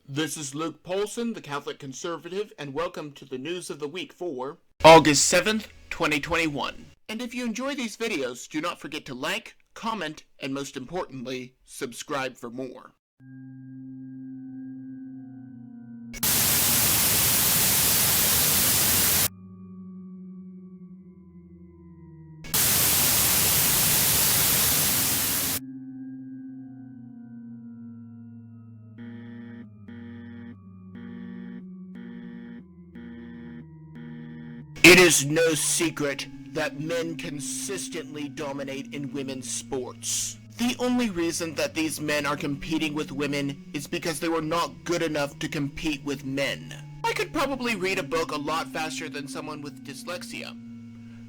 This is Luke Paulson, the Catholic Conservative, and welcome to the news of the week for August 7th, 2021. And if you enjoy these videos, do not forget to like, comment, and most importantly, subscribe for more. It is no secret that men consistently dominate in women's sports. The only reason that these men are competing with women is because they were not good enough to compete with men. I could probably read a book a lot faster than someone with dyslexia.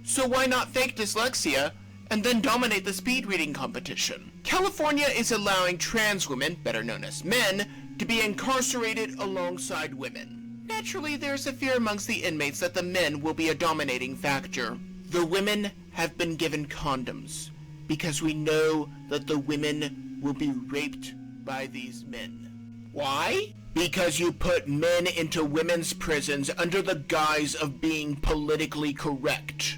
So why not fake dyslexia and then dominate the speed reading competition? California is allowing trans women, better known as men, to be incarcerated alongside women. Naturally, there's a fear amongst the inmates that the men will be a dominating factor. The women have been given condoms because we know that the women will be raped by these men. Why? Because you put men into women's prisons under the guise of being politically correct.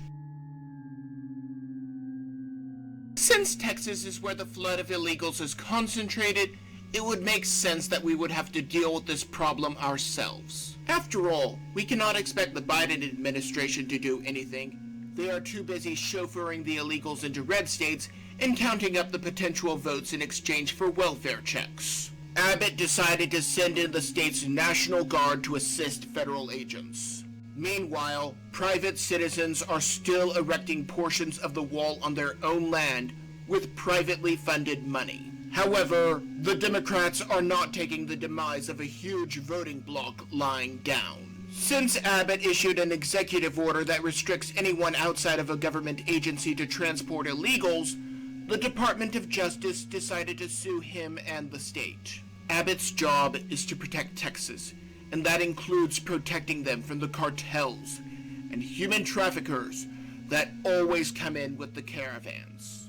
Since Texas is where the flood of illegals is concentrated, it would make sense that we would have to deal with this problem ourselves. After all, we cannot expect the Biden administration to do anything. They are too busy chauffeuring the illegals into red states and counting up the potential votes in exchange for welfare checks. Abbott decided to send in the state's National Guard to assist federal agents. Meanwhile, private citizens are still erecting portions of the wall on their own land with privately funded money. However, the Democrats are not taking the demise of a huge voting bloc lying down. Since Abbott issued an executive order that restricts anyone outside of a government agency to transport illegals, the Department of Justice decided to sue him and the state. Abbott's job is to protect Texas, and that includes protecting them from the cartels and human traffickers that always come in with the caravans.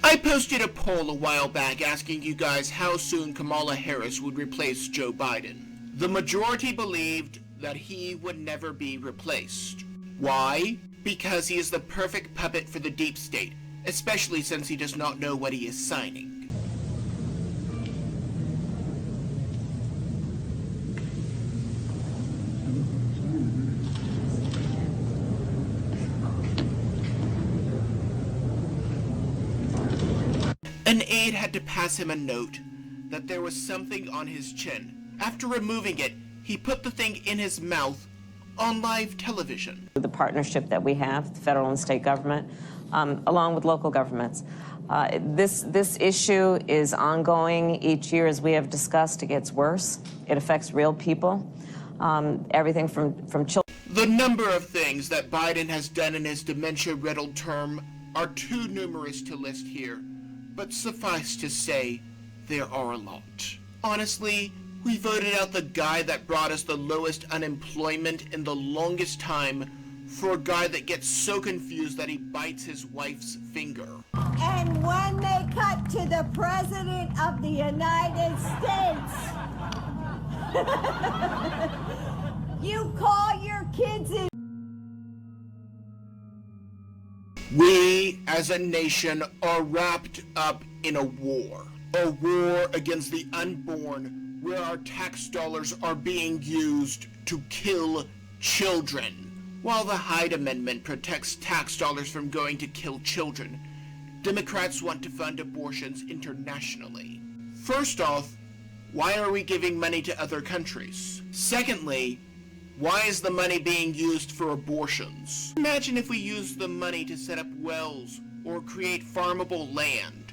I posted a poll a while back asking you guys how soon Kamala Harris would replace Joe Biden. The majority believed that he would never be replaced. Why? Because he is the perfect puppet for the deep state, especially since he does not know what he is signing. An aide had to pass him a note that there was something on his chin. After removing it, he put the thing in his mouth on live television. The partnership that we have, the federal and state government, along with local governments. This issue is ongoing each year, as we have discussed. It gets worse. It affects real people. Everything from children. The number of things that Biden has done in his dementia-riddled term are too numerous to list here. But suffice to say, there are a lot. Honestly, we voted out the guy that brought us the lowest unemployment in the longest time for a guy that gets so confused that he bites his wife's finger. And when they cut to the President of the United States, you call your kids in. We, as a nation, are wrapped up in a war against the unborn, where our tax dollars are being used to kill children. While the Hyde Amendment protects tax dollars from going to kill children, Democrats want to fund abortions internationally. First off, why are we giving money to other countries? Secondly, why is the money being used for abortions? Imagine if we used the money to set up wells or create farmable land.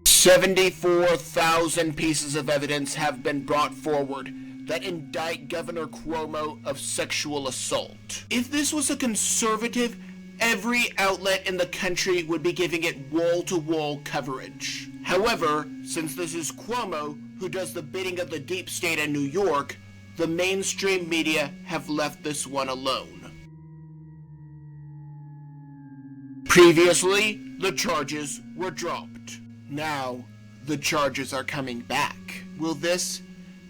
$74,000 pieces of evidence have been brought forward that indict Governor Cuomo of sexual assault. If this was a conservative, every outlet in the country would be giving it wall-to-wall coverage. However, since this is Cuomo who does the bidding of the deep state in New York, the mainstream media have left this one alone. Previously, the charges were dropped. Now, the charges are coming back. Will this,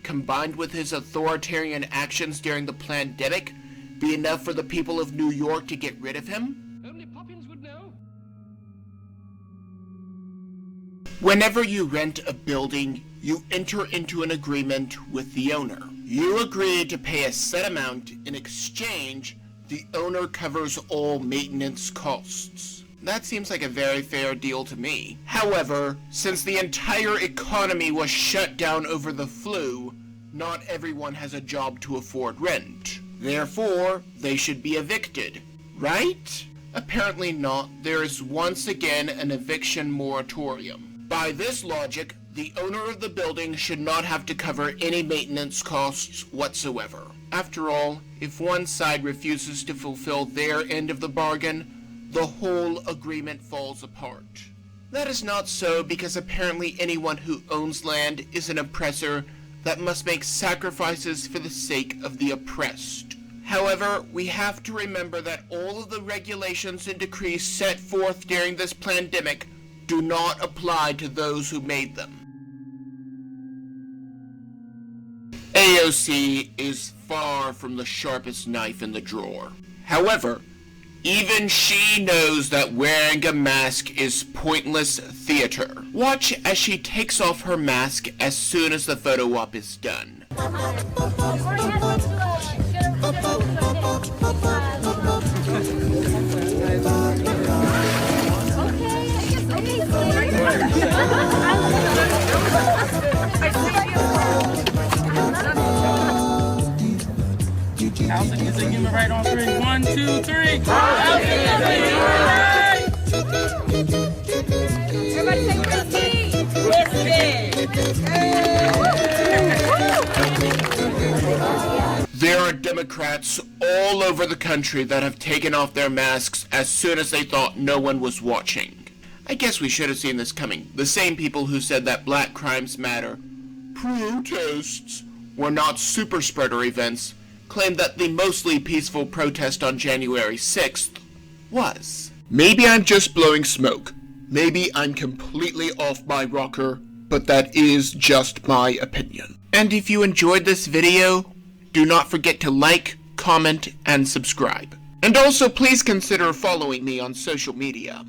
combined with his authoritarian actions during the pandemic, be enough for the people of New York to get rid of him? Only Poppins would know. Whenever you rent a building, you enter into an agreement with the owner. You agree to pay a set amount. In exchange, the owner covers all maintenance costs. That seems like a very fair deal to me. However, since the entire economy was shut down over the flu, not everyone has a job to afford rent. Therefore, they should be evicted, right? Apparently not. There is once again an eviction moratorium. By this logic, the owner of the building should not have to cover any maintenance costs whatsoever. After all, if one side refuses to fulfill their end of the bargain, the whole agreement falls apart. That is not so because apparently anyone who owns land is an oppressor that must make sacrifices for the sake of the oppressed. However, we have to remember that all of the regulations and decrees set forth during this pandemic do not apply to those who made them. AOC is far from the sharpest knife in the drawer. However, even she knows that wearing a mask is pointless theater. Watch as she takes off her mask as soon as the photo op is done. Paulson, is it human right on three? 1, 2, 3. Paulson is a human right! Everybody say whiskey! There are Democrats all over the country that have taken off their masks as soon as they thought no one was watching. I guess we should have seen this coming. The same people who said that Black Crimes Matter protests were not super spreader events claimed that the mostly peaceful protest on January 6th was. Maybe I'm just blowing smoke. Maybe I'm completely off my rocker, but that is just my opinion. And if you enjoyed this video, do not forget to like, comment, and subscribe. And also please consider following me on social media.